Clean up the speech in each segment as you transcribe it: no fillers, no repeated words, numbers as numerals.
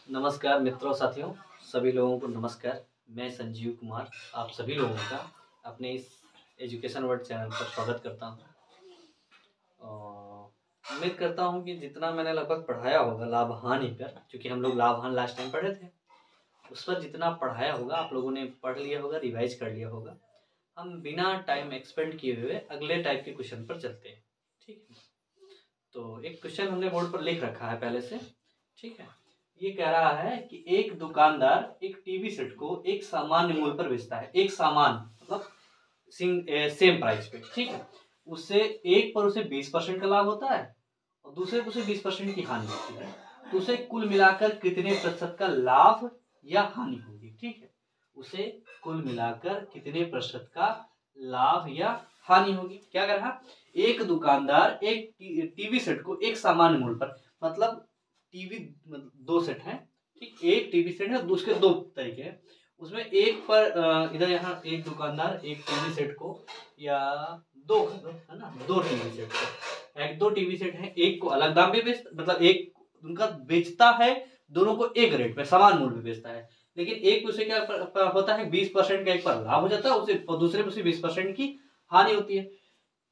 नमस्कार मित्रों साथियों, सभी लोगों को नमस्कार। मैं संजीव कुमार आप सभी लोगों का अपने इस एजुकेशन वर्ल्ड चैनल पर स्वागत करता हूं। उम्मीद करता हूं कि जितना मैंने लगभग पढ़ाया होगा लाभ हानि पर, क्योंकि हम लोग लाभ हानि लास्ट टाइम पढ़े थे, उस पर जितना पढ़ाया होगा आप लोगों ने पढ़ लिया होगा, रिवाइज कर लिया होगा। हम बिना टाइम एक्सपेंड किए हुए अगले टाइप के क्वेश्चन पर चलते हैं। ठीक है, तो एक क्वेश्चन हमने बोर्ड पर लिख रखा है पहले से। ठीक है, ये कह रहा है कि एक दुकानदार एक टीवी सेट को एक सामान्य मूल्य पर बेचता है। एक सामान मतलब सेम प्राइस पे। ठीक है, उससे एक पर उसे 20% का लाभ होता है और दूसरे को उसे 20% की हानि होती है। तो उसे कुल मिलाकर कितने प्रतिशत का लाभ या हानि होगी? ठीक है, उसे कुल मिलाकर कितने प्रतिशत का लाभ या हानि होगी? क्या कर रहा? एक दुकानदार एक टीवी सेट को एक सामान्य मूल्य पर, मतलब टीवी दो सेट हैं। ठीक, एक टीवी सेट है, उसके दो तरीके हैं। उसमें एक पर इधर यहाँ एक दुकानदार एक टीवी सेट को या दो है ना, दो टीवी सेट को, एक दो टीवी सेट है, एक को अलग दाम पे मतलब एक उनका बेचता है, दोनों को एक रेट पे समान मूल्य पे बेचता है। लेकिन एक उसे क्या होता है, 20% का एक पर लाभ हो जाता है उसे, और दूसरे पे उसे 20% की हानि होती है।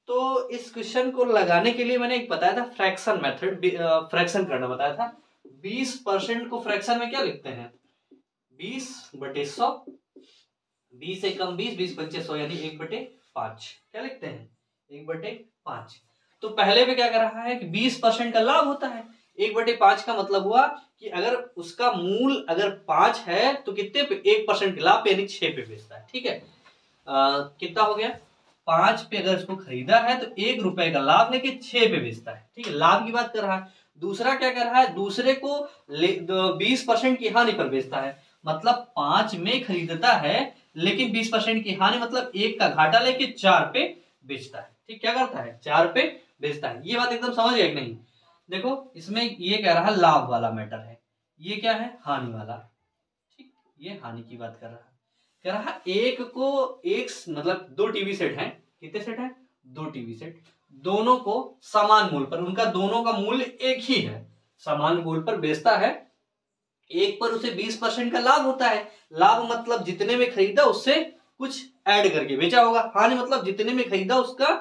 तो इस क्वेश्चन को लगाने के लिए मैंने एक बताया था फ्रैक्शन मेथड, फ्रैक्शन करना बताया था। 20% को फ्रैक्शन में क्या लिखते हैं? 20/100, 20 से कम 20, 20/100 यानी 1/5। क्या लिखते हैं? 1/5। तो पहले में क्या कर रहा है कि 20% का लाभ होता है। 1/5 का मतलब हुआ कि अगर उसका मूल अगर 5 है तो कितने पे? 1% के लाभ पे यानी 6 पे बेचता है। ठीक है, कितना हो गया? 5 पे अगर इसको खरीदा है तो 1 रुपए का लाभ लेके 6 पे बेचता है। ठीक है, लाभ की बात कर रहा है। दूसरा क्या कर रहा है? दूसरे को 20% की हानि पर बेचता है, मतलब 5 में खरीदता है लेकिन 20% की हानि, मतलब 1 का घाटा लेके 4 पे बेचता है। ठीक, क्या करता है? 4 पे बेचता है। ये बात एकदम समझ गए कि नहीं? देखो इसमें ये कह रहा है लाभ वाला मैटर है, ये क्या है? हानि वाला। ठीक, ये हानि की बात कर रहा है। कह रहा है एक को एक मतलब दो टीवी सेट हैं। कितने सेट हैं? दो टीवी सेट, दोनों को समान मूल्य पर, उनका दोनों का मूल्य एक ही है, समान मूल्य पर बेचता है। एक पर उसे 20% का लाभ होता है। लाभ मतलब जितने में खरीदा उससे कुछ ऐड करके बेचा होगा। हानि मतलब जितने में खरीदा उसका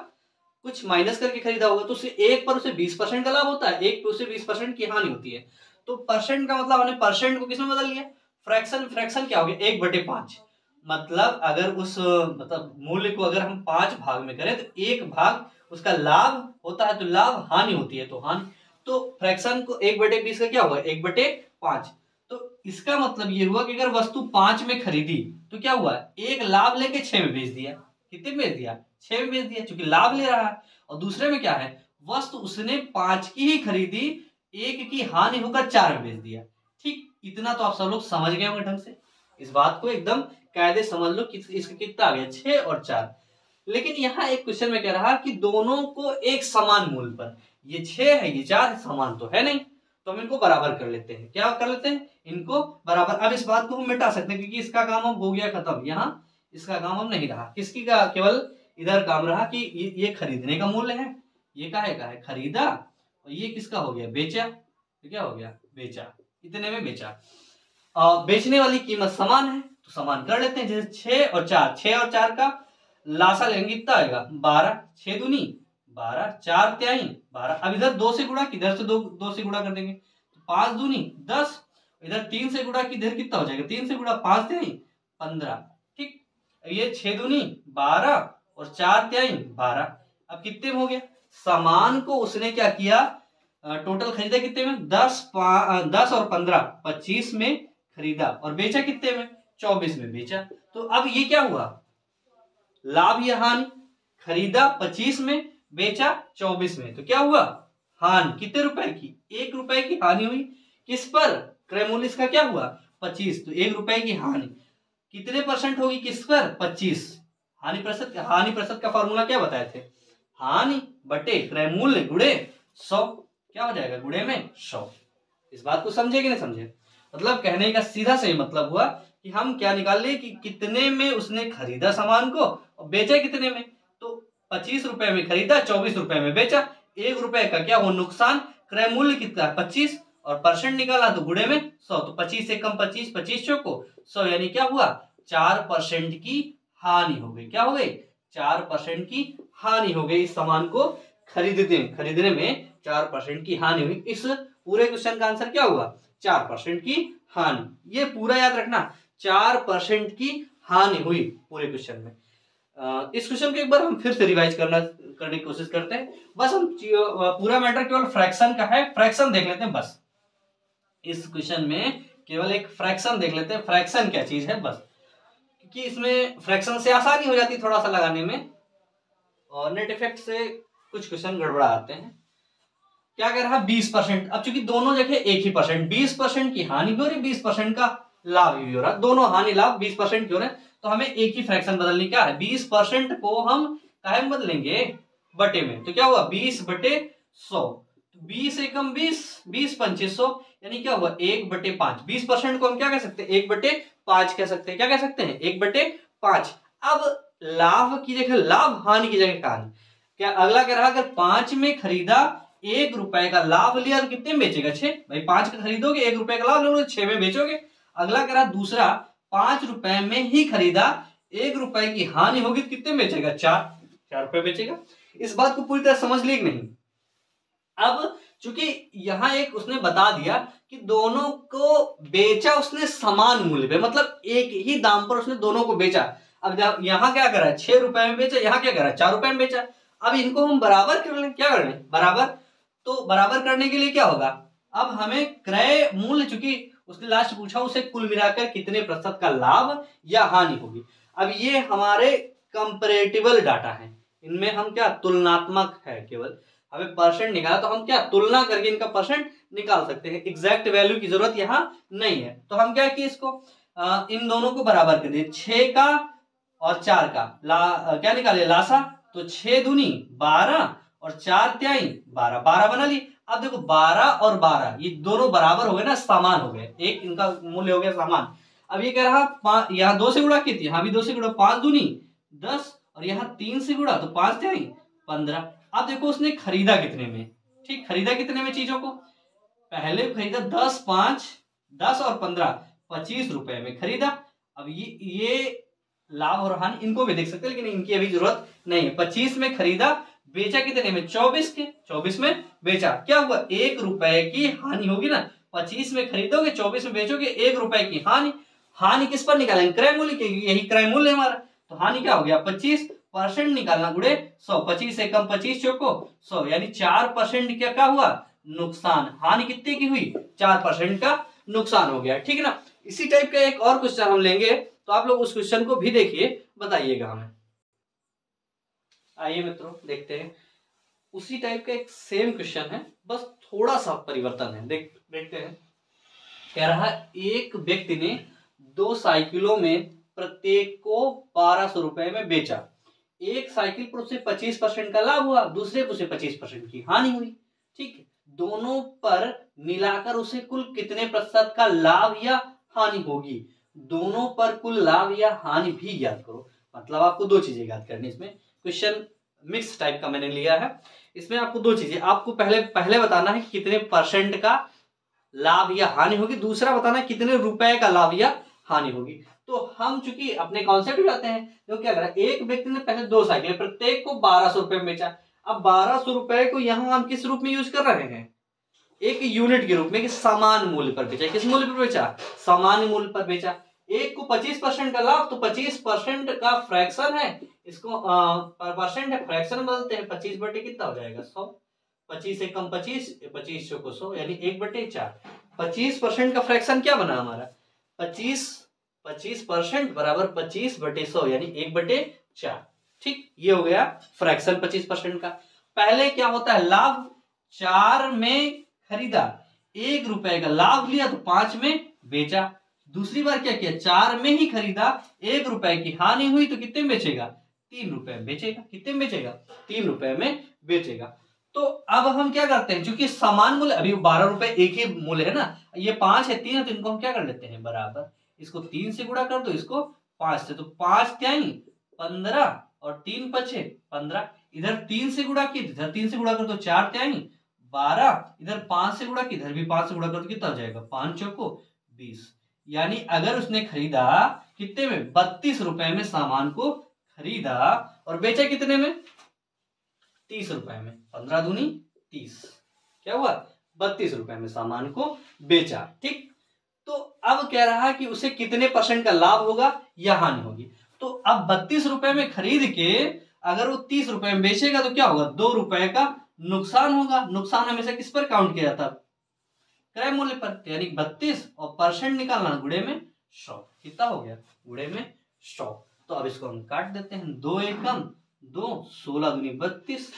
कुछ माइनस करके खरीदा होगा। तो उसे एक पर उसे 20% का लाभ होता है, एक पर उसे 20% की हानि होती है। तो परसेंट का मतलब हमने परसेंट को किसमें बदल लिया? फ्रैक्शन। फ्रैक्शन क्या हो गया? 1/5। मतलब अगर उस मतलब मूल्य को अगर हम 5 भाग में करें तो एक भाग उसका लाभ होता है, तो लाभ हानि होती है तो हानि। तो फ्रैक्शन को 1/20 का क्या हुआ? 1/5। तो इसका मतलब ये हुआ कि अगर वस्तु 5 में खरीदी तो क्या हुआ? एक लाभ लेके 6 में बेच दिया। कितने में बेच दिया? 6 में बेच दिया, क्योंकि लाभ ले रहा है। और दूसरे में क्या है? वस्तु उसने 5 की ही खरीदी, एक की हानि होकर 4 में बेच दिया। ठीक, इतना तो आप सब लोग समझ गए होंगे ढंग से। इस बात को एकदम कायदे समझ लो कि इसका कितना आ गया? 6 और 4। लेकिन यहाँ एक क्वेश्चन में कह रहा कि दोनों को एक समान मूल्य पर, ये 6 है ये 4 है, समान तो है नहीं, तो हम इनको बराबर कर लेते हैं। क्या कर लेते हैं? इनको बराबर। अब इस बात को हम मिटा सकते हैं क्योंकि इसका काम अब हो गया खत्म। यहाँ इसका काम अब नहीं रहा। किसकी का केवल इधर काम रहा कि ये खरीदने का मूल्य है, ये काहे का है? खरीदा। और ये किसका हो गया? बेचा। तो क्या हो गया? बेचा। इतने में बेचा। बेचने वाली कीमत समान है तो समान कर लेते हैं। जैसे 6 और 4, 6 और 4 का लासा लेंगे, कितना आएगा? 12। 6 दूनी 12, 4 त्याई 12। अब इधर 2 से गुणा, किधर से 2 से गुणा कर देंगे, तो 5 दूनी 10। इधर 3 से गुणा, किधर कितना हो जाएगा? 3 से गुणा 5 त्याई 15। ठीक, ये 6 दूनी 12 और 4 त्याई 12। अब कितने में हो गया? सामान को उसने क्या किया? टोटल खरीदा कितने में? 10 और 15 25 में खरीदा और बेचा कितने में? 24 में बेचा। तो अब ये क्या हुआ? लाभ या हानि? खरीदा 25 में, बेचा 24 में, तो क्या हुआ? हानि। कितने रुपए की? 1 रुपए की हानि हुई। किस पर? क्रय मूल्य इसका क्या हुआ? 25, तो 1 रुपए की हानि। कितने परसेंट होगी किस पर? 25। हानि प्रतिशत का फॉर्मूला क्या बताए थे? हानि बटे क्रय मूल्य गुणे 100। क्या हो जाएगा? गुणे में 100। इस बात को समझे कि नहीं समझे? मतलब कहने का सीधा सही मतलब हुआ कि हम क्या निकाल लिए कि कितने में उसने खरीदा सामान को और बेचा कितने में। तो 25 रुपए में खरीदा, 24 रुपए में बेचा। 1 रुपए का क्या हुआ? नुकसान। क्रय मूल्य कितना है? 25 और परसेंट निकाला तो गुणे में 100, तो 25 से कम 25, 25 चौको 100, यानी क्या हुआ 4% की हानि हो गई। क्या हो गई 4% की हानि हो गई। इस सामान को खरीदने में 4% की हानि हुई। इस पूरे क्वेश्चन का आंसर क्या हुआ 4% की हानि। ये पूरा याद रखना 4% की हानि हुई पूरे क्वेश्चन में। इस क्वेश्चन को एक बार हम फिर से रिवाइज करने की कोशिश करते हैं। बस हम पूरा मैटर केवल फ्रैक्शन का है, फ्रैक्शन देख लेते हैं बस। इस क्वेश्चन में केवल एक फ्रैक्शन देख लेते हैं, फ्रैक्शन क्या चीज है बस, क्योंकि इसमें फ्रैक्शन से आसानी हो जाती है थोड़ा सा लगाने में, और नेट इफेक्ट से कुछ क्वेश्चन गड़बड़ा आते हैं। क्या कह रहा है 20%। अब चूंकि दोनों जगह एक ही परसेंट, 20% की हानि भी हो रही, 20% का लाभ भी हो रहा, दोनों हानि लाभ 20% की हो रहे हैं, तो हमें एक ही फ्रैक्शन बदलनी क्या है 20% को हम काहे में बदलेंगे बटे में। तो क्या हुआ 20/100, 20 एकम 20, 20 पंचे 100, यानी क्या हुआ 1/5। 20% को हम क्या कह सकते हैं 1/5 कह सकते हैं। क्या कह सकते हैं 1/5। अब लाभ की जगह लाभ, हानि की जगह हानि। क्या अगला कह रहा अगर 5 में खरीदा 1 रुपए का लाभ लिया तो कितने में बेचेगा 6। भाई 5 का खरीदोगे 1 रुपए का लाभ लोगे 6 में बेचोगे। अगला कह रहा दूसरा 5 रुपए में ही खरीदा 1 रुपए की हानि होगी तो कितने में बेचेगा 4 रुपए बेचेगा। इस बात को पूरी तरह समझ ली कि नहीं। अब चूंकि यहां एक उसने बता दिया कि दोनों को बेचा उसने समान मूल्य पे, मतलब एक ही दाम पर उसने दोनों को बेचा। अब यहां क्या करा 6 रुपए में बेचा, यहां क्या करा 4 रुपए में बेचा। अब इनको हम बराबर कर लें, क्या कर लें बराबर। तो बराबर करने के लिए क्या होगा, अब हमें क्रय मूल्य, चूंकि उसने लास्ट पूछा उसे कुल मिलाकर कितने प्रतिशत का लाभ या हानि होगी। अब ये हमारे कंपैरेटिबल डाटा है, इनमें हम क्या तुलनात्मक है, केवल हमें परसेंट निकाला तो हम क्या तुलना करके इनका परसेंट निकाल सकते हैं। एग्जैक्ट वैल्यू की जरूरत यहाँ नहीं है। तो हम क्या किए इसको इन दोनों को बराबर कर दिए, 6 का और 4 का क्या निकाले लासा, तो 6 दूनी 12 और 4 त्याई 12, 12 बना ली। अब देखो 12 और 12 ये दोनों बराबर हो गए ना, समान हो गए, एक इनका मूल्य हो गया समान। अब ये कह रहा यहाँ 2 से गुणा की थी, यहाँ भी 2 से गुणा, 5 दूनी 10 और यहाँ 3 से गुणा तो 5 त्याई 15। अब देखो उसने खरीदा कितने में, ठीक खरीदा कितने में चीजों को, पहले खरीदा 10, 5, 10 और 15, 25 रुपए में खरीदा। अब ये लाभ और हानि इनको भी देख सकते हैं, लेकिन इनकी अभी जरूरत नहीं है। 25 में खरीदा, बेचा कितने में 24 के, 24 में बेचा। क्या हुआ 1 रुपए की हानि होगी ना, 25 में खरीदोगे 24 में बेचोगे, 1 रुपए की हानि। हानि किस पर निकालेंगे क्रय मूल्य के, यही क्रय मूल्य हमारा। तो हानि क्या हो गया 25% निकालना गुणे 100, 25 से कम 25 चौको 100, यानी 4% क्या हुआ नुकसान। हानि कितने की हुई 4% का नुकसान हो गया, ठीक है ना। इसी टाइप का एक और क्वेश्चन हम लेंगे, तो आप लोग उस क्वेश्चन को भी देखिए, बताइएगा हमें। आइए मित्रों देखते हैं, उसी टाइप का एक सेम क्वेश्चन है, बस थोड़ा सा परिवर्तन है। देखते हैं। कह रहा एक व्यक्ति ने 2 साइकिलों में प्रत्येक को 1200 रुपए में बेचा। एक साइकिल पर उसे 25% का लाभ हुआ, दूसरे पर उसे 25% की हानि हुई। ठीक है, दोनों पर मिलाकर उसे कुल कितने प्रतिशत का लाभ या हानि होगी। दोनों पर कुल लाभ या हानि भी याद करो, मतलब आपको 2 चीजें याद करनी। इसमें क्वेश्चन मिक्स टाइप का मैंने लिया है। इसमें आपको 2 चीजें, आपको पहले बताना है कि कितने परसेंट का लाभ या हानि होगी, दूसरा बताना है कितने रुपए का लाभ या हानि होगी। तो हम चूंकि अपने कॉन्सेप्ट में जाते हैं, तो क्या करा एक व्यक्ति ने पहले 2 साइकिल प्रत्येक को 1200 रुपए में बेचा। अब 1200 रुपए को यहां हम किस रूप में यूज कर रहे हैं, एक यूनिट के रूप में, कि समान मूल्य पर बेचा। किस मूल्य पर बेचा, समान मूल्य पर बेचा। एक को 25% का लाभ, तो 25% का फ्रैक्शन है, इसको परसेंट है, फ्रैक्शन बदलते हैं, 25 बटे कितना हो जाएगा 100, 25 से कम 25, 25 को 100, यानी 1/4। 25% का फ्रैक्शन क्या बना हमारा 25% बराबर 25/100, यानी 1/4। ठीक, ये हो गया फ्रैक्शन 25% का। पहले क्या होता है लाभ, 4 में खरीदा 1 रुपए का लाभ लिया तो 5 में बेचा। दूसरी बार क्या किया 4 में ही खरीदा 1 रुपए की हानि हुई तो कितने में बेचेगा 3 रुपए में बेचेगा। कितने में बेचेगा 3 रुपए में बेचेगा। तो अब हम क्या करते हैं, क्योंकि समान मूल्य, अभी 12 रुपए एक ही मूल्य है ना, ये 5 है 3 है, तो इनको हम क्या कर लेते हैं बराबर। इसको 3 से गुणा कर दो, इसको 5 से, तो 5 त्याई 15 और 3 पचे 15। इधर 3 से गुणा किया, इधर 3 से गुणा कर दो, 4 त्याई 12, इधर 5 से गुणा, इधर भी 5 से गुणा कर तो कितना हो जाएगा, 5 चौको 20। यानी अगर उसने खरीदा कितने में, 32 रुपए में सामान को खरीदा और बेचा कितने में, 30 रुपए में। 15 दूनी 30, क्या हुआ, 32 रुपए में सामान को बेचा। ठीक, तो अब कह रहा है कि उसे कितने % का लाभ होगा या हानि होगी। तो अब 32 रुपए में खरीद के अगर वो 30 रुपए में बेचेगा तो क्या होगा, 2 रुपए का नुकसान होगा। नुकसान हमेशा किस पर काउंट किया जाता है, क्रय मूल्य पर। यानी 32 और परसेंट निकालना, गुणे में 100, कितना हो गया, गुणे में 100। तो अब इसको हम काट देते हैं, 2 एकम 2, 16 दूनी 32।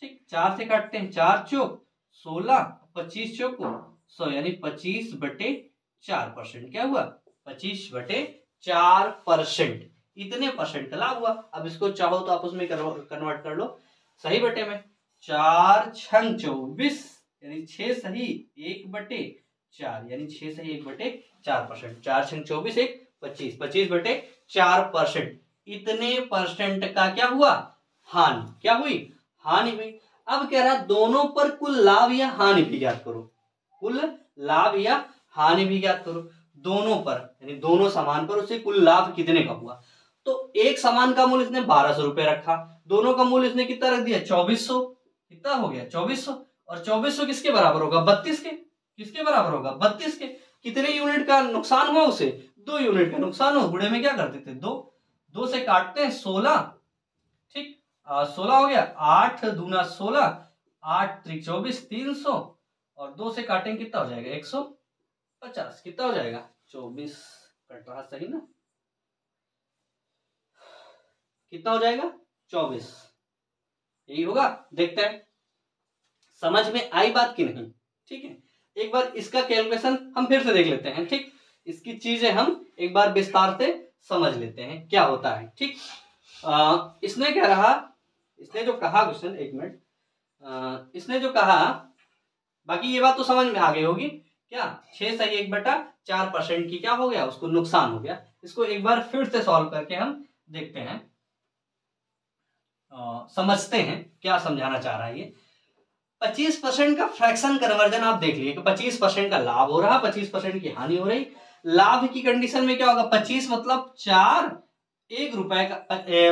ठीक, 4 से काटते हैं, 4 चौक 16, 25 चौको 100, यानी 25/4%। क्या हुआ, 25/4%। इतने % का लाभ हुआ। अब इसको चाहो तो आप उसमें कन्वर्ट कर लो सही बटे में। 4 छंग 24, यानी 6 सही 1/4, यानी 6 सही 1/4%। 4 छंग 24, 1 25, 25/4%। इतने % का क्या हुआ, हानि। क्या हुई, हानि हुई। अब कह रहा दोनों पर कुल लाभ या हानि भी ज्ञात करो। कुल लाभ या हानि भी ज्ञात करो दोनों पर, यानी दोनों सामान पर उसे कुल लाभ कितने का हुआ। तो एक सामान का मूल्य इसने 1200 रुपए रखा, दोनों का मूल्य इसने कितना रख दिया, 2400। कितना हो गया, 2400। और 2400 किसके बराबर होगा, 32 के। किसके बराबर होगा, 32 के। कितने यूनिट का नुकसान हुआ उसे, 2 यूनिट का नुकसान हो। गुणे में क्या करते थे, 2 से काटते हैं 16। ठीक, 16 हो गया, 8 दूना 16, 8 त्रिक 24, 300, और 2 से काटेंगे कितना हो जाएगा, 150। कितना हो जाएगा, 24 कट रहा सही ना, कितना हो जाएगा, 24। यही होगा, देखते हैं समझ में आई बात की नहीं। ठीक है, एक बार इसका कैलकुलेशन हम फिर से देख लेते हैं। ठीक, इसकी चीजें हम एक बार विस्तार से समझ लेते हैं क्या होता है। ठीक, इसने क्या रहा, इसने जो कहा क्वेश्चन, एक मिनट, इसने जो कहा, बाकी ये बात तो समझ में आ गई होगी क्या, 6 सही 1/4% की क्या हो गया, उसको नुकसान हो गया। इसको एक बार फिर से सॉल्व करके हम देखते हैं, समझते हैं क्या समझाना चाह रहा है ये। 25% का फ्रैक्शन कन्वर्जन आप देख लीजिए कि 25% का लाभ हो रहा, 25% की हानि हो रही। लाभ की कंडीशन में क्या होगा, 25 मतलब 4, 1 रुपए का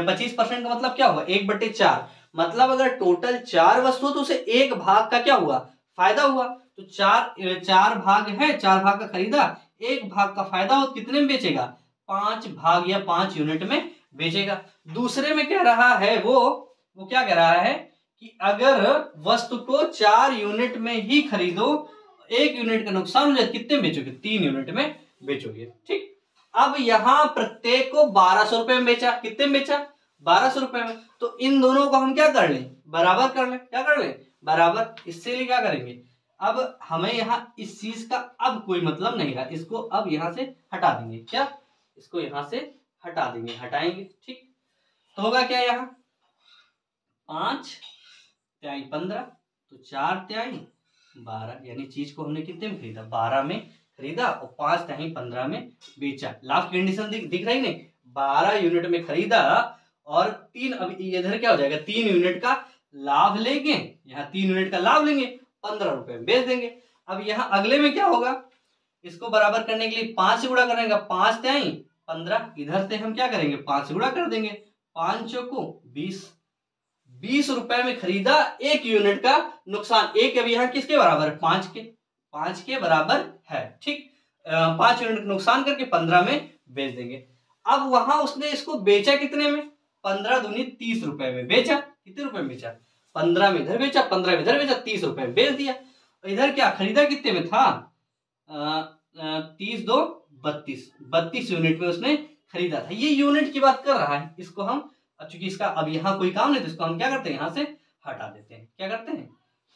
25% का मतलब क्या होगा, 1/4। मतलब अगर टोटल 4 वस्तु तो उसे 1 भाग का क्या हुआ, फायदा हुआ। तो 4 भाग है, 4 भाग का खरीदा, 1 भाग का फायदा हो, कितने में बेचेगा, 5 भाग या 5 यूनिट में बेचेगा। दूसरे में कह रहा है वो क्या कह रहा है कि अगर वस्तु को 4 यूनिट में ही खरीदो, 1 यूनिट का नुकसान हो जाए, कितने में बेचोगे, 3 यूनिट में बेचोगे। ठीक, अब यहां प्रत्येक को 1200 रुपए में बेचा, कितने में बेचा, 1200 रुपए में। तो इन दोनों को हम क्या कर लें, बराबर कर लें। क्या कर लें, बराबर। इससे लिए क्या करेंगे, अब हमें यहां इस चीज का अब कोई मतलब नहीं रहा, इसको अब यहां से हटा देंगे। क्या, इसको यहां से हटा देंगे, हटाएंगे। ठीक, तो होगा क्या, यहाँ 5 त्याई 15, तो 4 त्याई 12, यानी चीज को हमने कितने में खरीदा, 12 में खरीदा और 5 त्याई 15 में बेचा। लाभ की कंडीशन दिख रही नहीं, 12 यूनिट में खरीदा और 3, अब इधर क्या हो जाएगा, 3 यूनिट का लाभ लेंगे, यहाँ 3 यूनिट का लाभ लेंगे, 15 रुपए में बेच देंगे। अब यहाँ अगले में क्या होगा, इसको बराबर करने के लिए 5 से गुणा करेंगे, 5 त्याई 15, इधर से हम क्या करेंगे, 5 से गुणा कर देंगे, 5 चौको 20। 20 रुपए में खरीदा, 1 यूनिट का नुकसान। एक अब यहाँ किसके बराबर है, 5 के बराबर है। ठीक, 5 यूनिट नुकसान करके 15 में बेच देंगे। अब वहां उसने इसको बेचा कितने में, 15 दूनी 30 रुपए में बेचा। कितने रुपए में बेचा, 15 में इधर बेचा, 15 में इधर बेचा, 30 रुपए में बेच दिया। इधर क्या खरीदा कितने में था, 30 2 32 यूनिट में उसने खरीदा था। ये यूनिट की बात कर रहा है। इसको हम, अब चूंकि इसका अब यहाँ कोई काम नहीं तो इसको हम क्या करते हैं, यहाँ से हटा देते हैं। क्या करते हैं,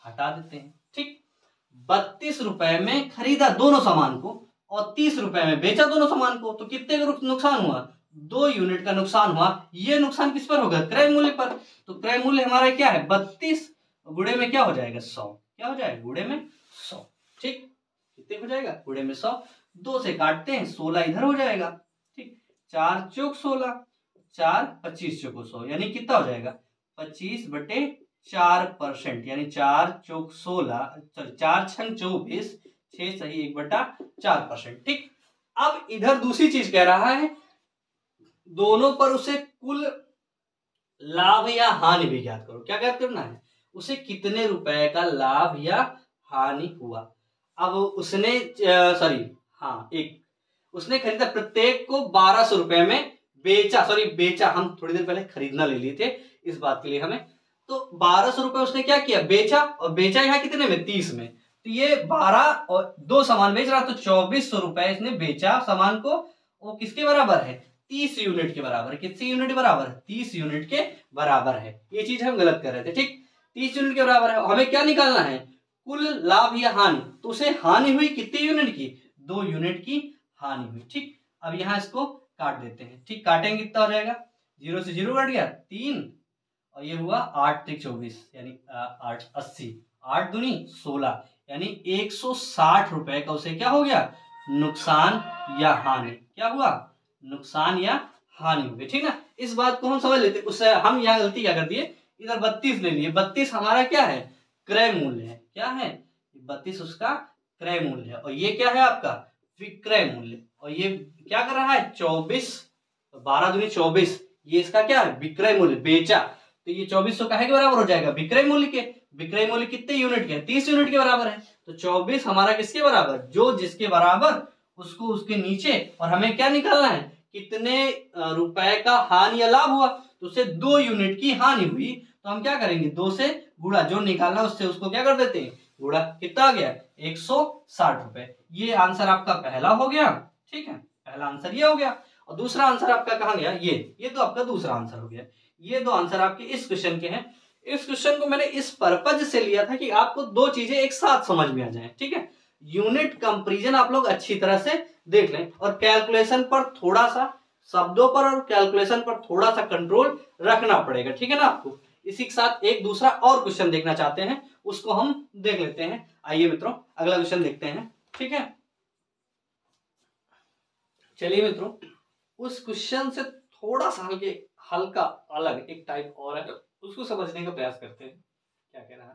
हटा देते हैं। ठीक, 32 रुपए में खरीदा दोनों सामान को और 30 रुपए में बेचा दोनों सामान को, तो कितने का नुकसान हुआ, 2 यूनिट का नुकसान हुआ। ये नुकसान किस पर होगा, क्रय मूल्य पर। तो क्रय मूल्य हमारा क्या है, 32, गुणे में क्या हो जाएगा, 100। क्या हो जाएगा, गुणे में 100। ठीक, कितने हो जाएगा, गुणे में 100। 2 से काटते हैं, 16 इधर हो जाएगा। ठीक, 4 चौक 16, 4 25 चौको 100, यानी कितना हो जाएगा, 25/4 4%, यानी 4 चौक 16, 4 छंग 24, 6 सही 1/4%। ठीक, अब इधर दूसरी चीज कह रहा है, दोनों पर उसे कुल लाभ या हानि भी ज्ञात करो। क्या ज्ञात करना है? उसे कितने रुपए का लाभ या हानि हुआ। अब उसने उसने खरीदा, प्रत्येक को 1200 रुपए में बेचा। हम थोड़ी देर पहले खरीदना ले लिए थे इस बात के लिए हमें, तो 1200 रुपए उसने क्या किया, बेचा। और बेचा यहाँ कितने में? 30 में। तो ये 12 और 2 सामान बेच रहा, तो 2400 रुपए इसने बेचा सामान को। वो किसके बराबर है? 30 यूनिट के बराबर है। कितने यूनिट बराबर है? 30 यूनिट के बराबर है। ये चीज हम गलत कर रहे थे। ठीक, 30 यूनिट के बराबर है। हमें क्या निकालना है? कुल लाभ या हानि। तो उसे हानि हुई कितने यूनिट की? 2 यूनिट की हानि हुई। ठीक, अब यहाँ इसको काट देते हैं। ठीक, काटेंगे कितना हो जाएगा? 0 से 0 कट गया 3, और ये हुआ 8 3 24, यानी 8 80, 8 दूनी 16, यानी 160 रुपए का उसे क्या हो गया? नुकसान या हानि। क्या हुआ? नुकसान या हानि हुई। ठीक ना, इस बात को हम समझ लेते। उससे हम यहाँ गलती क्या कर दिए, इधर 32 ले लिए। 32 हमारा क्या है? क्रय मूल्य है। क्या है? 32 उसका क्रय मूल्य है, और ये क्या है आपका? विक्रय मूल्य। और ये क्या कर रहा है? 24, 12 दूनी 24, ये इसका क्या है? विक्रय मूल्य, बेचा। तो ये 2400 काहे के बराबर हो जाएगा? विक्रय मूल्य के। विक्रय मूल्य कितने यूनिट के? 30 यूनिट के बराबर है। तो 24 हमारा किसके बराबर? जो जिसके बराबर उसको उसके नीचे। और हमें क्या निकालना है? कितने रुपए का हानि या लाभ हुआ। तो उसे 2 यूनिट की हानि हुई, तो हम क्या करेंगे? 2 से गुणा, जो निकालना उससे उसको क्या कर देते हैं? गुणा। कितना आ गया? 160 रुपए। ये आंसर आपका पहला हो गया। ठीक है, पहला आंसर ये हो गया। और दूसरा आंसर आपका कहाँ गया? ये तो आपका दूसरा आंसर हो गया। ये 2 आंसर आपके इस क्वेश्चन के हैं। इस क्वेश्चन को मैंने इस पर्पज से लिया था कि आपको 2 चीजें एक साथ समझ में आ जाए। ठीक है, यूनिट कंपैरिजन आप लोग अच्छी तरह से देख लें, और कैलकुलेशन पर थोड़ा सा, शब्दों पर और कैलकुलेशन पर थोड़ा सा कंट्रोल रखना पड़ेगा। ठीक है ना आपको। इसी के साथ एक दूसरा और क्वेश्चन देखना चाहते हैं, उसको हम देख लेते हैं। आइए मित्रों, अगला क्वेश्चन देखते हैं। ठीक है, चलिए मित्रों, उस क्वेश्चन से थोड़ा सा हल्का अलग एक टाइप और है, उसको समझने का प्रयास करते हैं। क्या कह रहा है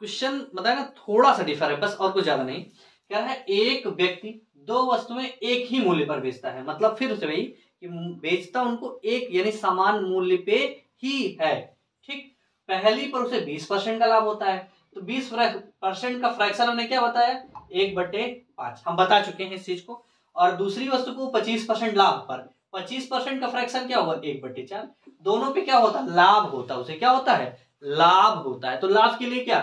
क्वेश्चन? बताया ना, थोड़ा सा डिफर है बस, और कुछ ज्यादा नहीं। कह रहा है एक व्यक्ति 2 वस्तुएं एक ही मूल्य पर बेचता है। मतलब फिर से वही कि बेचता उनको एक, यानी समान मूल्य पे ही है। ठीक, पहली पर उसे 20% का लाभ होता है। तो 20% का फ्रैक्शन हमने क्या बताया? 1/5 हम बता चुके हैं इस चीज को। और दूसरी वस्तु को 25% लाभ पर, 25% का फ्रैक्शन क्या होगा? 1/4। दोनों पे क्या होता है? लाभ होता है। उसे क्या होता है? लाभ होता है। तो लाभ के लिए क्या?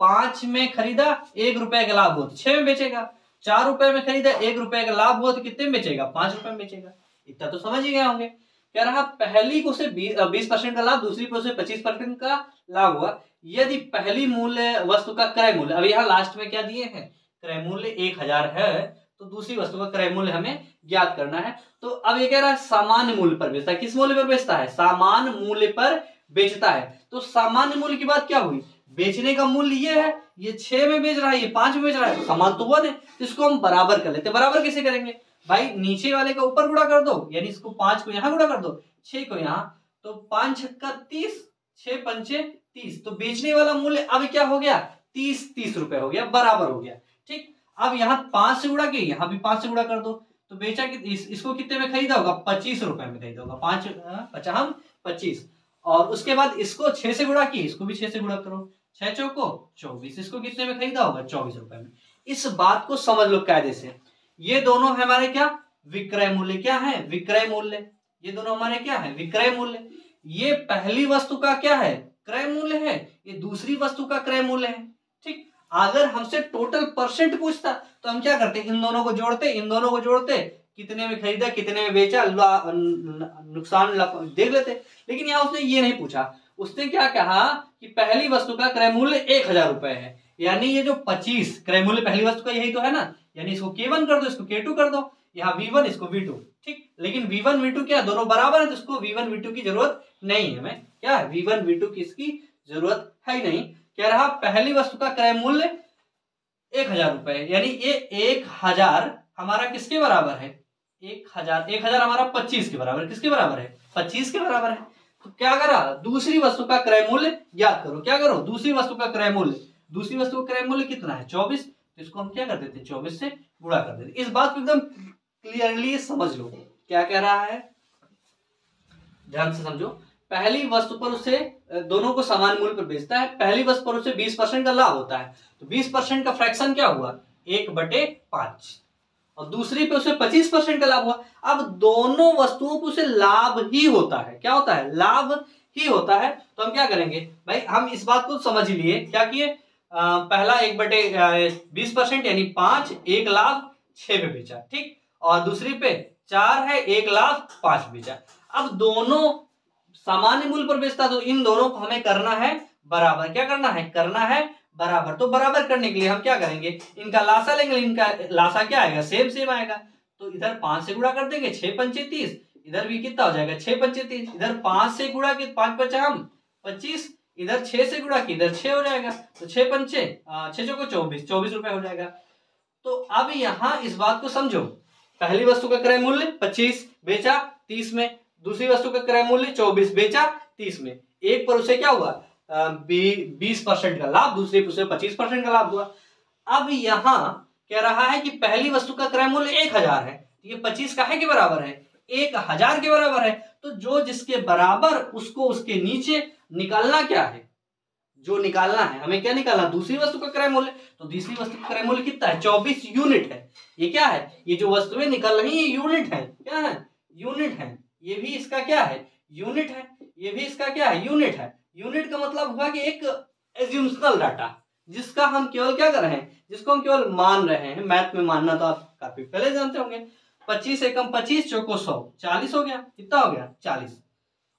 5 में खरीदा, 1 रुपए का लाभ हुआ तो 6 में बेचेगा। 4 रुपए में खरीदा, 1 रुपए का लाभ हुआ तो कितने में बेचेगा? 5 रुपए में बेचेगा। इतना तो समझ ही गए होंगे। कह रहा पहली को से 20% का लाभ, दूसरी को से 25% का लाभ हुआ यदि पहली मूल्य वस्तु का क्रय मूल्य, अब यहाँ लास्ट में क्या दिए हैं? क्रय मूल्य 1000 है, तो दूसरी वस्तु का क्रय मूल्य हमें ज्ञात करना है। तो अब ये कह रहा है सामान्य मूल्य पर बेचता है। किस मूल्य पर बेचता है? सामान्य मूल्य पर बेचता है। तो सामान्य मूल्य की बात क्या हुई? बेचने का मूल्य ये है, ये 6 में बेच रहा है, ये 5 में बेच रहा है, तो समान तो 1 है। इसको हम बराबर कर लेते हैं। बराबर कैसे करेंगे भाई? नीचे वाले का ऊपर गुणा कर दो, यानी इसको 5 को यहाँ गुणा कर दो, 6 को यहाँ, तो 5 छक्का 30, 6 पंचे 30। तो बेचने वाला मूल्य अब क्या हो गया? 30 रुपए हो गया, बराबर हो गया। ठीक, अब यहाँ 5 से गुणा किया, यहाँ भी 5 से गुणा कर दो, तो बेचा कि इसको कितने में खरीदा होगा? 25 रुपए में खरीदा होगा। 5 50 25, और उसके बाद इसको 6 से गुणा किए, इसको भी 6 से गुणा करो, 6 चौको 24, इसको कितने में खरीदा होगा? 24 रुपए में। इस बात को समझ लो कायदे से। ये दोनों है हमारे क्या? विक्रय मूल्य। क्या है? विक्रय मूल्य। ये दोनों हमारे क्या है? विक्रय मूल्य। ये पहली वस्तु का क्या है? क्रय मूल्य है। ये दूसरी वस्तु का क्रय मूल्य है। ठीक, अगर हमसे टोटल परसेंट पूछता तो हम क्या करते? इन दोनों को जोड़ते, इन दोनों को जोड़ते, कितने में खरीदा, कितने में बेचा, नुकसान देख लेते। लेकिन यहाँ उसने ये नहीं पूछा। उसने क्या कहा कि पहली वस्तु का क्रय मूल्य 1000 रुपए है, यानी ये जो 25 क्रय मूल्य पहली वस्तु का यही तो है ना, यानी इसको K1 कर दो, इसको K2 कर दो, यहाँ V1 इसको V2। ठीक, लेकिन V1 V2 क्या दोनों बराबर है, तो इसको V1 V2 की जरूरत नहीं है। हमें क्या है? V1 V2 की इसकी जरूरत है ही नहीं। कह रहा पहली वस्तु का क्रय मूल्य 1000 रुपए, यानी ये 1000 हमारा किसके बराबर है? 1000 हमारा 25 के बराबर। किसके बराबर है? 25 के बराबर है। तो क्या करा, दूसरी वस्तु का क्रय मूल्य याद करो, क्या करो, दूसरी वस्तु का क्रय मूल्य, दूसरी वस्तु का क्रय मूल्य कितना है 24, तो इसको हम क्या कर देते हैं 24 से गुणा कर देते। इस बात को एकदम क्लियरली समझ लो क्या कह रहा है, ध्यान से समझो। पहली वस्तु पर उसे दोनों को समान मूल्य पर बेचता है, पहली वस्तु पर उसे 20% का लाभ होता है, तो 20% का फ्रैक्शन क्या हुआ 1/5, और दूसरी पे उसे 25% का लाभ हुआ। अब दोनों वस्तुओं पर उसे लाभ ही होता है, क्या होता है, लाभ ही होता है। तो हम क्या करेंगे भाई, हम इस बात को समझ लिए, क्या किए, पहला 1/20% यानी 5, 1 लाभ 6 पे बेचा, ठीक, और दूसरी पे 4 है 1 लाभ 5 बेचा। अब दोनों सामान्य मूल्य पर बेचता, तो इन दोनों को हमें करना है बराबर, क्या करना है, करना है बराबर। तो बराबर करने के लिए हम क्या करेंगे, इनका लासा लेंगे, इनका लासा क्या आएगा, सेम आएगा, तो इधर 5 से गुणा कर देंगे, 6 पंचे 30, इधर भी कितना हो जाएगा 6 पंचे 30, इधर 5 से गुणा की 5 बचा हम 25, इधर 6 से गुणा की इधर 6 हो जाएगा, तो 6 पंचे 6 चौको 24 रुपए हो जाएगा। तो अब यहाँ इस बात को समझो, पहली वस्तु का क्रय मूल्य 25 बेचा 30 में, दूसरी वस्तु का क्रय मूल्य 24 बेचा 30 में, एक पर उसे क्या हुआ 20% का लाभ, दूसरे पर उसे 25% का लाभ हुआ। अब यहाँ कह रहा है कि पहली वस्तु का क्रय मूल्य 1000 है, ये 25 काहे के बराबर है, 1000 के बराबर है, तो जो जिसके बराबर उसको उसके नीचे निकालना क्या है, जो निकालना है हमें क्या निकालना, दूसरी वस्तु का क्रय मूल्य, तो दूसरी वस्तु का क्रय मूल्य कितना है 24 यूनिट है। ये क्या है, ये जो वस्तुएं निकल रही है यूनिट है, क्या है, यूनिट है, ये भी इसका क्या है यूनिट है, ये भी इसका क्या है यूनिट है। यूनिट का मतलब हुआ कि एक एज्यूम्शनल डाटा, जिसका हम केवल क्या कर रहे हैं, जिसको हम केवल मान रहे हैं, मैथ में मानना तो आप काफी पहले जानते होंगे, 25 एकम 25 चौको 100 40 हो गया, कितना हो गया 40,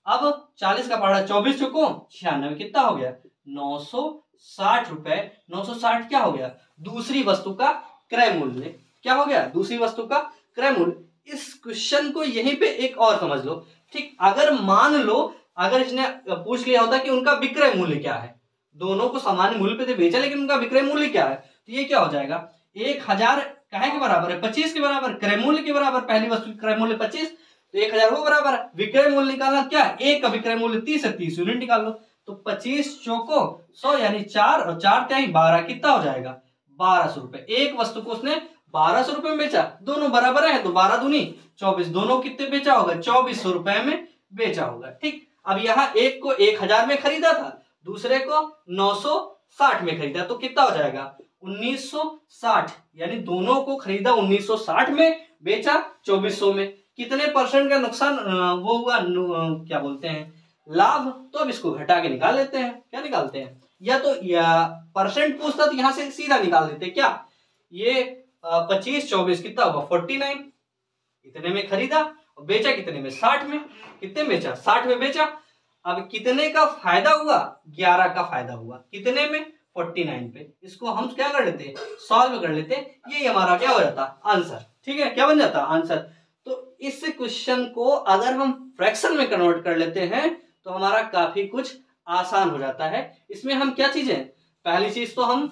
अब 40 का पढ़ा 24 चौको 96 कितना हो गया 960 रुपए, 960 क्या हो गया दूसरी वस्तु का क्रय मूल्य, क्या हो गया दूसरी वस्तु का क्रय मूल्य। इस क्वेश्चन को यहीं पे एक और समझ लो, ठीक, अगर मान लो अगर इसने पूछ लिया होता कि उनका विक्रय मूल्य क्या है, दोनों को समान मूल्य पे तो बेचा लेकिन उनका विक्रय मूल्य क्या है, तो ये क्या हो जाएगा 1000 काहे के बराबर है 25 के बराबर, क्रय मूल्य के बराबर, पहली वस्तु की क्रय मूल्य 25 तो 1000 वो बराबर है, विक्रय मूल्य निकालना क्या है, एक का विक्रय मूल्य 30 है, 30 यूनिट निकाल लो, तो 25 चौको 100 यानी 4 और 4 त्याई 12 कितना हो जाएगा 1200 रुपए। एक वस्तु को उसने 1200 रुपए में बेचा, दोनों बराबर है तो 12 दूनी 24, दोनों कितने बेचा होगा 2400 रुपए में बेचा होगा, ठीक। अब यहाँ एक को 1000 में खरीदा था, दूसरे को 960 में खरीदा, तो कितना हो जाएगा 1960, यानी दोनों को खरीदा 1960 में, बेचा 2400 में, कितने परसेंट का नुकसान वो हुआ, क्या बोलते हैं लाभ, तो अब इसको घटा के निकाल लेते हैं, क्या निकालते हैं, या तो परसेंट पूछता तो यहां से सीधा निकाल देते, क्या ये 25 24 कितना होगा 49, इतने में खरीदा और बेचा कितने में 60 में, कितने में बेचा 60 में बेचा, अब कितने का फायदा हुआ 11 का फायदा हुआ, कितने में 49 पे, इसको हम क्या कर लेते सॉल्व कर लेते, ये हमारा क्या हो जाता आंसर, ठीक है, क्या बन जाता आंसर। तो इस क्वेश्चन को अगर हम फ्रैक्शन में कन्वर्ट कर लेते हैं तो हमारा काफी कुछ आसान हो जाता है। इसमें हम क्या चीजें, पहली चीज तो हम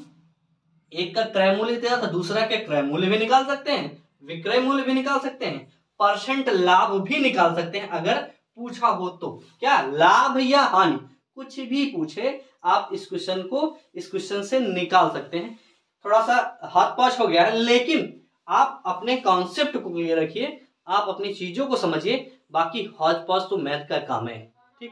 एक का क्रय मूल्य दिया था, दूसरा के क्रय मूल्य भी निकाल सकते हैं, विक्रय मूल्य भी निकाल सकते हैं, परसेंट लाभ भी निकाल सकते हैं अगर पूछा हो तो, क्या लाभ या हानि कुछ भी पूछे आप इस क्वेश्चन से निकाल सकते हैं। थोड़ा सा हाथ पांच हो गया है, लेकिन आप अपने कॉन्सेप्ट को क्लियर रखिए, आप अपनी चीजों को समझिए, बाकी हौच पौच तो मैथ का काम है, ठीक।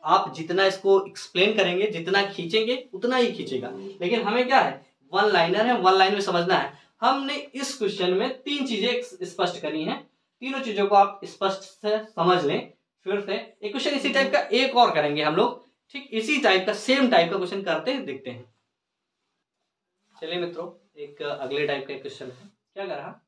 आप जितना इसको एक्सप्लेन करेंगे, जितना खींचेंगे उतना ही खींचेगा, लेकिन हमें क्या है वन लाइनर है, वन लाइन में समझना है। हमने इस क्वेश्चन में 3 चीजें स्पष्ट करी हैं, तीनों चीजों को आप स्पष्ट से समझ लें। फिर से एक क्वेश्चन इसी टाइप का एक और करेंगे हम लोग, ठीक, इसी टाइप का सेम टाइप का क्वेश्चन करते हैं, देखते हैं। चलिए मित्रों, एक अगले टाइप का क्वेश्चन है, क्या कर रहा,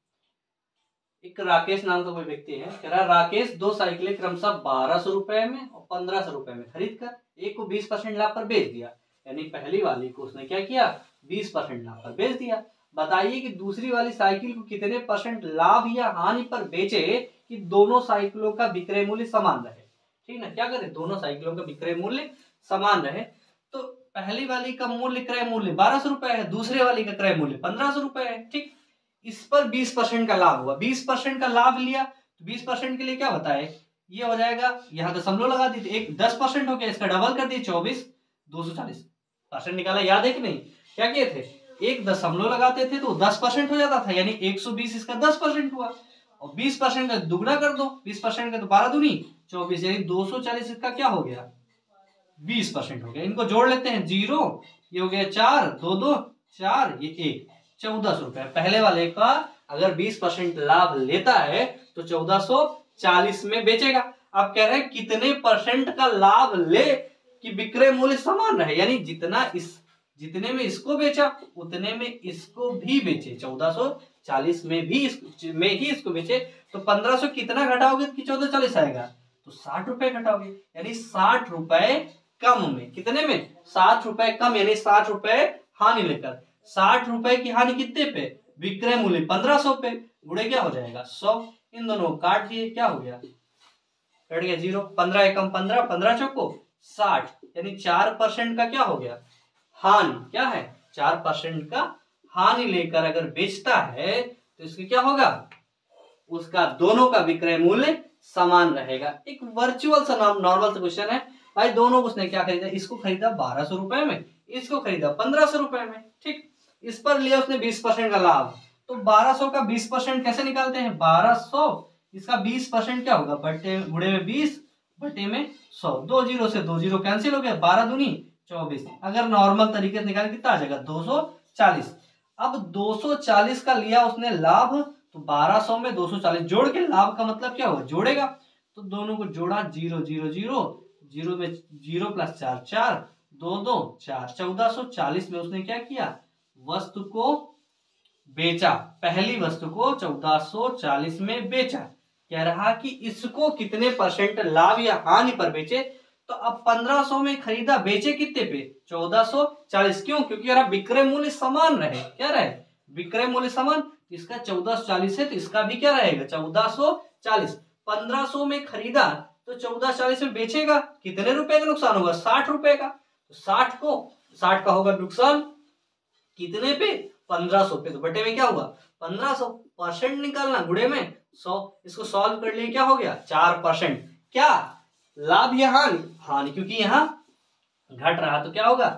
एक राकेश नाम का कोई व्यक्ति है, कह रहा राकेश 2 साइकिलें क्रमशः 1200 रुपए में और 1500 रुपए में खरीद कर एक को 20% लाभ पर बेच दिया, यानी पहली वाली को उसने क्या किया 20% लाभ पर बेच दिया। बताइए कि दूसरी वाली साइकिल को कितने परसेंट लाभ या हानि पर बेचे कि दोनों साइकिलों का विक्रय मूल्य समान रहे, ठीक ना, क्या करें दोनों साइकिलों का विक्रय मूल्य समान रहे। तो पहली वाली का मूल्य क्रय मूल्य 1200 रुपए है, दूसरे वाली का क्रय मूल्य 1500 रुपए है, ठीक। इस पर 20% का लाभ हुआ, 20% का लाभ लिया तो 20% के लिए क्या बताए ये हो जाएगा, यहाँ दशमलव लगा दी, एक 10% हो गया, इसका डबल कर दिए 24, 240 परसेंट निकाला। याद है कि नहीं? क्या किए थे, एक दशमलव लगाते थे तो 10% हो जाता था, यानी 120 इसका 10% हुआ, और 20% का दुगना कर दो, 20% का तो 12 दूनी 24, यानी 240 इसका क्या हो गया, 20% हो गया। इनको जोड़ लेते हैं, 0 ये हो गया 4, 2 2 4, ये 1, 1400 रुपए। पहले वाले का अगर 20% लाभ लेता है तो 1440 में बेचेगा। अब कह रहे हैं कितने परसेंट का लाभ ले कि विक्रय मूल्य समान रहे, यानी जितने में इसको बेचा उतने में इसको भी बेचे, 1440 में ही इसको बेचे। तो 1500 कितना घटाओगे कि 1440 आएगा, तो 60 रुपए घटाओगे, यानी 60 रुपए कम में, कितने में, 60 रुपए कम, यानी 60 रुपए हानि लेकर। 60 रुपए की हानि कितने पे, विक्रय मूल्य 1500 पे, गुणे क्या हो जाएगा 100, इन दोनों को काट दिए, क्या हो गया, कट गया 0, 15 एकम 15, 15 चौको 60, यानी 4% का क्या हो गया, हानि। क्या है, 4% का हानि लेकर अगर बेचता है तो इसके क्या होगा, उसका दोनों का विक्रय मूल्य समान रहेगा। एक वर्चुअल सा नॉर्मल सा क्वेश्चन है भाई, दोनों को उसने क्या खरीदा, इसको खरीदा 1200 रुपए में, इसको खरीदा 1500 रुपए में, ठीक। इस पर लिया उसने 20% का लाभ, तो 1200 का 20% कैसे निकालते हैं, 1200 इसका 20% क्या होगा, बटे गुणे में 20 बटे में 100, 2 0 से 2 0 कैंसिल हो गया, 12 दूनी 24। अगर नॉर्मल तरीके से निकाले कितना आ जाएगा, 240। अब 240 का लिया उसने लाभ, तो 1200 में 240 जोड़ के लाभ का मतलब क्या हुआ, जोड़ेगा, तो दोनों को जोड़ा, 0 0 0 0 में 0 प्लस 4 4, 2 2 4, 1440 में उसने क्या किया, वस्तु को बेचा, पहली वस्तु को 1440 में बेचा। कह रहा कि इसको कितने परसेंट लाभ या हानि पर बेचे, तो अब 1500 में खरीदा, बेचे कितने पे, 1440, क्यों, क्योंकि यार विक्रय मूल्य समान रहे, क्या रहे, विक्रय मूल्य समान, इसका 1440 है तो इसका भी क्या रहेगा 1440। 1500 में खरीदा तो 1440 में बेचेगा, कितने रुपए का नुकसान होगा, 60 रुपए का, तो 60 का होगा नुकसान कितने पे, 1500 पे, तो बटे में क्या हुआ 1500, परसेंट निकालना, गुणे में 100, इसको सॉल्व कर लिए, क्या हो गया 4%, क्या लाभ या हानि, हानि, क्योंकि यहाँ घट रहा तो क्या होगा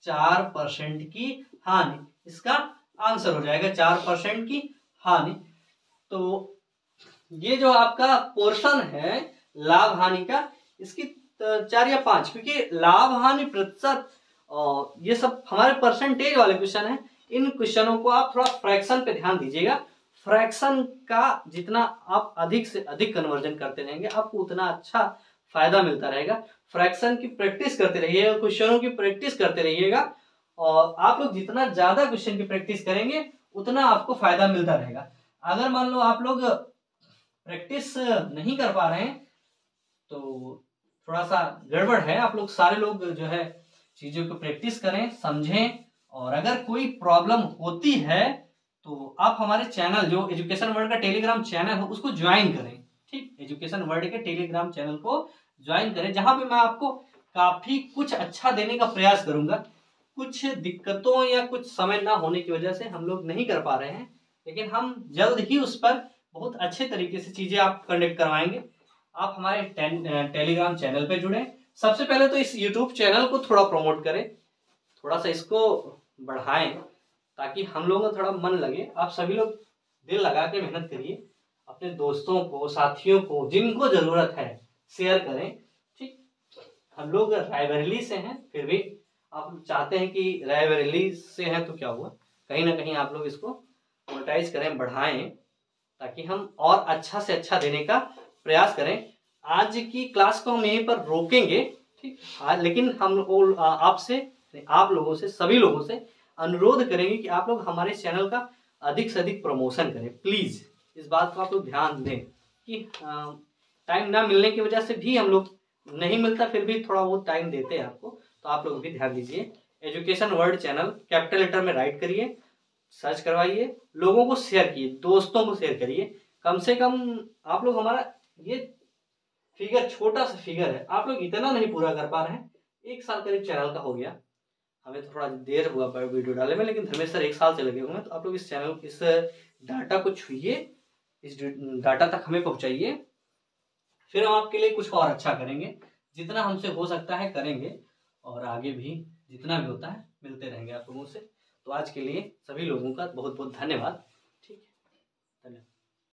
4% की हानि, इसका आंसर हो जाएगा 4% की हानि। तो ये जो आपका पोर्शन है लाभ हानि का, इसकी 4 या 5, क्योंकि लाभ हानि प्रतिशत और ये सब हमारे परसेंटेज वाले क्वेश्चन है। इन क्वेश्चनों को आप थोड़ा फ्रैक्शन पे ध्यान दीजिएगा, फ्रैक्शन का जितना आप अधिक से अधिक कन्वर्जन करते रहेंगे आपको उतना अच्छा फायदा मिलता रहेगा। फ्रैक्शन की प्रैक्टिस करते रहिएगा, क्वेश्चनों की प्रैक्टिस करते रहिएगा, और आप लोग जितना ज्यादा क्वेश्चन की प्रैक्टिस करेंगे उतना आपको फायदा मिलता रहेगा। अगर मान लो आप लोग प्रैक्टिस नहीं कर पा रहे हैं तो थोड़ा सा गड़बड़ है, आप लोग सारे लोग जो है चीजों को प्रैक्टिस करें, समझें, और अगर कोई प्रॉब्लम होती है तो आप हमारे चैनल जो एजुकेशन वर्ल्ड का टेलीग्राम चैनल है उसको ज्वाइन करें, ठीक, एजुकेशन वर्ल्ड के टेलीग्राम चैनल को ज्वाइन करें, जहां पे मैं आपको काफी कुछ अच्छा देने का प्रयास करूंगा। कुछ दिक्कतों या कुछ समय ना होने की वजह से हम लोग नहीं कर पा रहे हैं, लेकिन हम जल्द ही उस पर बहुत अच्छे तरीके से चीजें आप कंडक्ट करवाएंगे। आप हमारे टेलीग्राम चैनल पे जुड़े। सबसे पहले तो इस यूट्यूब चैनल को थोड़ा प्रमोट करें, थोड़ा सा इसको बढ़ाएं ताकि हम लोगों का थोड़ा मन लगे। आप सभी लोग दिल लगा के मेहनत करिए, अपने दोस्तों को, साथियों को, जिनको जरूरत है शेयर करें, ठीक। हम लोग रायबरेली से हैं, फिर भी आप चाहते हैं कि रायबरेली से हैं तो क्या हुआ, कहीं ना कहीं आप लोग इसको मोनेटाइज करें, बढ़ाएं, ताकि हम और अच्छा से अच्छा देने का प्रयास करें। आज की क्लास को हम यहीं पर रोकेंगे, ठीक, लेकिन हम आपसे, आप लोगों से, सभी लोगों से अनुरोध करेंगे कि आप लोग हमारे चैनल का अधिक से अधिक प्रमोशन करें। प्लीज इस बात को आप लोग ध्यान दें कि टाइम ना मिलने की वजह से भी हम लोग नहीं मिलता, फिर भी थोड़ा बहुत टाइम देते हैं आपको, तो आप लोग भी ध्यान दीजिए। Education world channel capital letter में राइट करिए, सर्च करवाइए, लोगों को शेयर कीजिए, दोस्तों को शेयर करिए। कम से कम आप लोग हमारा ये फिगर, छोटा सा फिगर है, आप लोग इतना नहीं पूरा कर पा रहे हैं। 1 साल करीब चैनल का हो गया, हमें तो थोड़ा देर हुआ वीडियो डाले में, लेकिन हमें सर 1 साल से लगे हुए हैं। तो आप लोग इस चैनल, इस डाटा को छुइए, इस डाटा तक हमें पहुंचाइए, फिर हम आपके लिए कुछ और अच्छा करेंगे। जितना हमसे हो सकता है करेंगे, और आगे भी जितना भी होता है मिलते रहेंगे आप लोगों से। तो आज के लिए सभी लोगों का बहुत बहुत धन्यवाद। ठीक है, धन्यवाद।